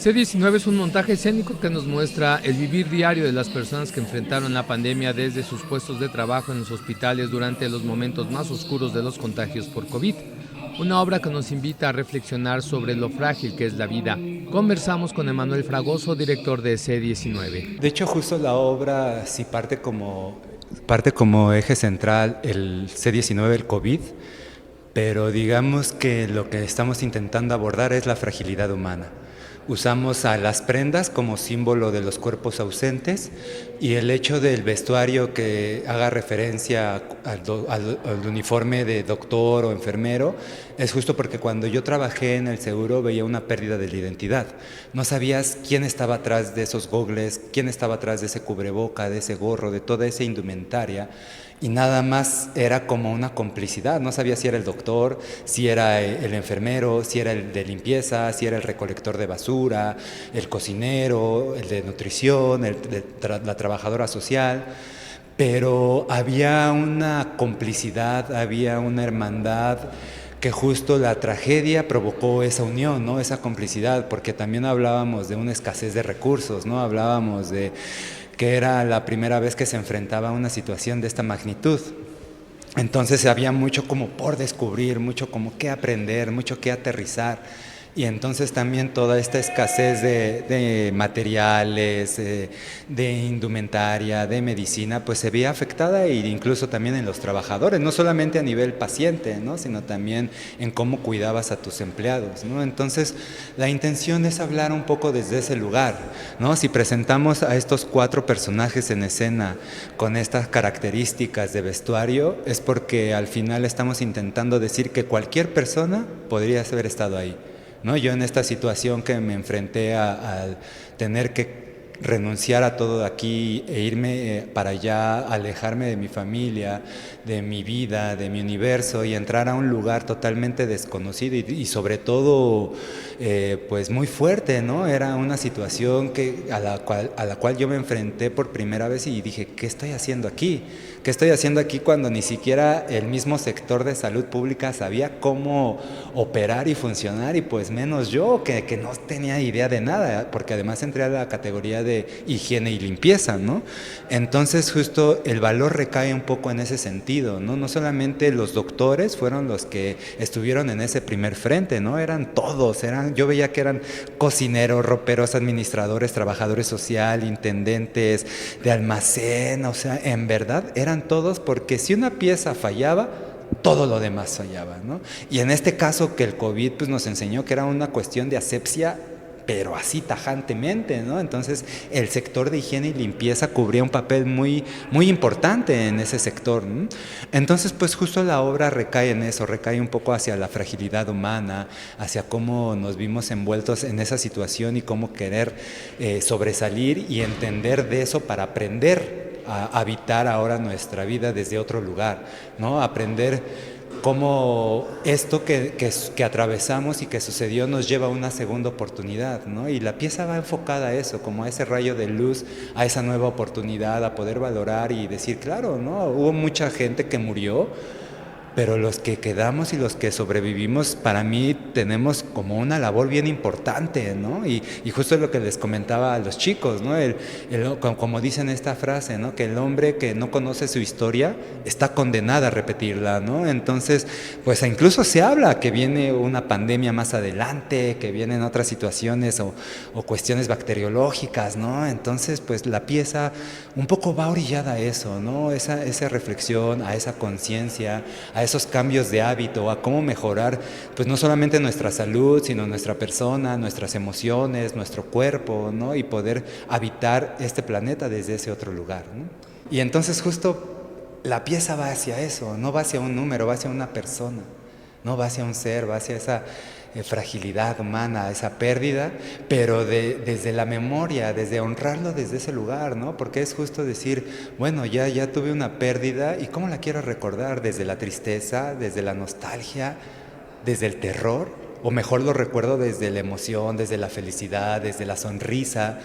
C19 es un montaje escénico que nos muestra el vivir diario de las personas que enfrentaron la pandemia desde sus puestos de trabajo en los hospitales durante los momentos más oscuros de los contagios por COVID. Una obra que nos invita a reflexionar sobre lo frágil que es la vida. Conversamos con Emanuel Fragoso, director de C19. De hecho, justo la obra sí parte como eje central el C19, el COVID, pero digamos que lo que estamos intentando abordar es la fragilidad humana. Usamos a las prendas como símbolo de los cuerpos ausentes y el hecho del vestuario que haga referencia al uniforme de doctor o enfermero es justo porque cuando yo trabajé en el seguro veía una pérdida de la identidad. No sabías quién estaba atrás de esos gogles, quién estaba atrás de ese cubreboca, de ese gorro, de toda esa indumentaria. Y nada más era como una complicidad, no sabía si era el doctor, si era el enfermero, si era el de limpieza, si era el recolector de basura, el cocinero, el de nutrición, la trabajadora social, pero había una complicidad, había una hermandad que justo la tragedia provocó esa unión, ¿no? Esa complicidad, porque también hablábamos de una escasez de recursos, ¿no? Hablábamos de que era la primera vez que se enfrentaba a una situación de esta magnitud. Entonces había mucho como por descubrir, mucho como que aprender, mucho que aterrizar. Y entonces también toda esta escasez de materiales, de indumentaria, de medicina, pues se veía afectada e incluso también en los trabajadores, no solamente a nivel paciente, ¿no? Sino también en cómo cuidabas a tus empleados, ¿no? Entonces la intención es hablar un poco desde ese lugar, ¿no? Si presentamos a estos 4 personajes en escena con estas características de vestuario, es porque al final estamos intentando decir que cualquier persona podría haber estado ahí, ¿no? Yo en esta situación que me enfrenté a tener que renunciar a todo aquí e irme para allá, alejarme de mi familia, de mi vida, de mi universo y entrar a un lugar totalmente desconocido y sobre todo pues muy fuerte, ¿no? Era una situación a la cual yo me enfrenté por primera vez y dije, ¿qué estoy haciendo aquí? ¿Qué estoy haciendo aquí cuando ni siquiera el mismo sector de salud pública sabía cómo operar y funcionar y pues menos yo que no tenía idea de nada, porque además entré a la categoría de higiene y limpieza, ¿no? Entonces justo el valor recae un poco en ese sentido, ¿no? No solamente los doctores fueron los que estuvieron en ese primer frente, ¿no? Eran todos, yo veía que eran cocineros, roperos, administradores, trabajadores social, intendentes de almacén, o sea, en verdad eran todos, porque si una pieza fallaba, todo lo demás fallaba, ¿no? Y en este caso que el COVID pues, nos enseñó que era una cuestión de asepsia, pero así tajantemente, ¿no? Entonces el sector de higiene y limpieza cubría un papel muy, muy importante en ese sector, ¿no? Entonces pues justo la obra recae en eso, recae un poco hacia la fragilidad humana, hacia cómo nos vimos envueltos en esa situación y cómo querer sobresalir y entender de eso para aprender a habitar ahora nuestra vida desde otro lugar, ¿no? Aprender cómo esto que atravesamos y que sucedió nos lleva a una segunda oportunidad, ¿no? Y la pieza va enfocada a eso, como a ese rayo de luz, a esa nueva oportunidad, a poder valorar y decir, claro, ¿no? Hubo mucha gente que murió, pero los que quedamos y los que sobrevivimos, para mí tenemos como una labor bien importante, ¿no? Y justo es lo que les comentaba a los chicos, ¿no? Como dicen esta frase, ¿no? Que el hombre que no conoce su historia está condenado a repetirla, ¿no? Entonces, pues incluso se habla que viene una pandemia más adelante, que vienen otras situaciones o cuestiones bacteriológicas, ¿no? Entonces, pues la pieza un poco va orillada a eso, ¿no? Esa reflexión, a esa conciencia, a esos cambios de hábito, a cómo mejorar, pues no solamente nuestra salud, sino nuestra persona, nuestras emociones, nuestro cuerpo, ¿no? Y poder habitar este planeta desde ese otro lugar, ¿no? Y entonces justo la pieza va hacia eso, no va hacia un número, va hacia una persona, no va hacia un ser, va hacia esa fragilidad humana, esa pérdida, pero desde la memoria, desde honrarlo desde ese lugar, ¿no? Porque es justo decir, bueno, ya tuve una pérdida y ¿cómo la quiero recordar? Desde la tristeza, desde la nostalgia, desde el terror, o mejor lo recuerdo desde la emoción, desde la felicidad, desde la sonrisa.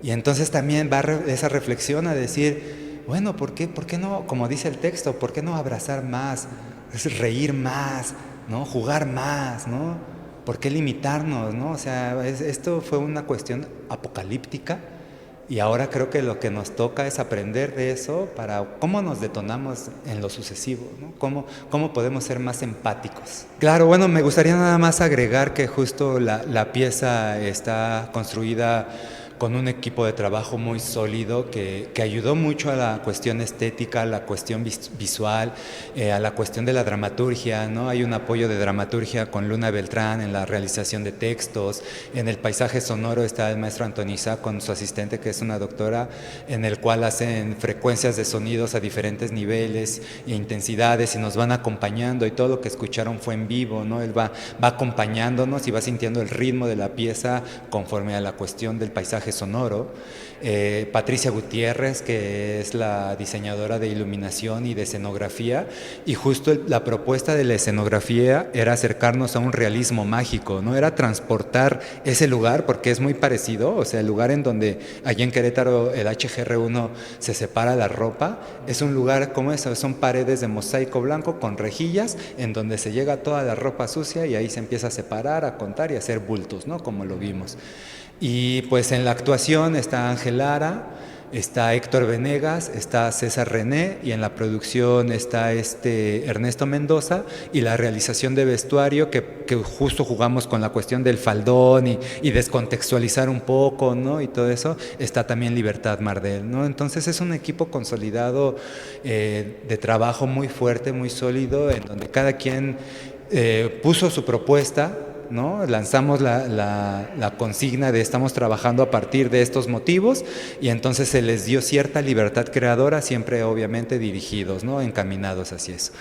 Y entonces también va esa reflexión a decir, bueno, ¿por qué no, como dice el texto, por qué no abrazar más, reír más, ¿no? Jugar más, ¿no? ¿por qué limitarnos, no? O sea, esto fue una cuestión apocalíptica y ahora creo que lo que nos toca es aprender de eso para cómo nos detonamos en lo sucesivo, ¿no? Cómo podemos ser más empáticos. Claro, bueno, me gustaría nada más agregar que justo la pieza está construida con un equipo de trabajo muy sólido que ayudó mucho a la cuestión estética, a la cuestión visual, a la cuestión de la dramaturgia, ¿no? Hay un apoyo de dramaturgia con Luna Beltrán en la realización de textos, en el paisaje sonoro está el maestro Antoniza con su asistente, que es una doctora, en el cual hacen frecuencias de sonidos a diferentes niveles e intensidades y nos van acompañando, y todo lo que escucharon fue en vivo, ¿no? Él va acompañándonos y va sintiendo el ritmo de la pieza conforme a la cuestión del paisaje sonoro. Patricia Gutiérrez, que es la diseñadora de iluminación y de escenografía, y justo la propuesta de la escenografía era acercarnos a un realismo mágico, ¿no? Era transportar ese lugar, porque es muy parecido, o sea, el lugar en donde allá en Querétaro el HGR1 se separa la ropa, es un lugar como eso, son paredes de mosaico blanco con rejillas, en donde se llega toda la ropa sucia y ahí se empieza a separar, a contar y a hacer bultos, ¿no? Como lo vimos. Y pues en la actuación está Ángel Lara, está Héctor Venegas, está César René, y en la producción está Ernesto Mendoza, y la realización de vestuario que justo jugamos con la cuestión del faldón y descontextualizar un poco, ¿no? Y todo eso, está también Libertad Mardel, ¿no? Entonces es un equipo consolidado de trabajo muy fuerte, muy sólido, en donde cada quien puso su propuesta, ¿no? Lanzamos la consigna de estamos trabajando a partir de estos motivos, y entonces se les dio cierta libertad creadora, siempre obviamente dirigidos, ¿no? Encaminados hacia eso.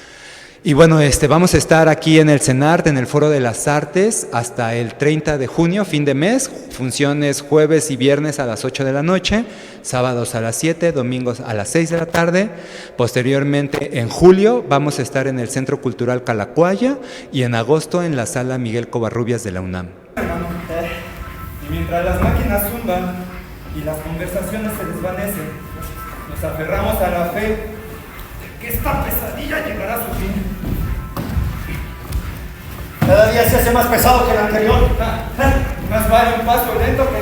Y bueno, vamos a estar aquí en el CENART, en el Foro de las Artes, hasta el 30 de junio, fin de mes, funciones jueves y viernes a las 8 de la noche, sábados a las 7, domingos a las 6 de la tarde. Posteriormente, en julio, vamos a estar en el Centro Cultural Calacuaya, y en agosto en la Sala Miguel Covarrubias de la UNAM. Y mientras las máquinas zumban y las conversaciones se desvanecen, nos aferramos a la fe de que esta pesadilla llegará a su fin. Cada día se hace más pesado que el anterior. Más vale un paso lento que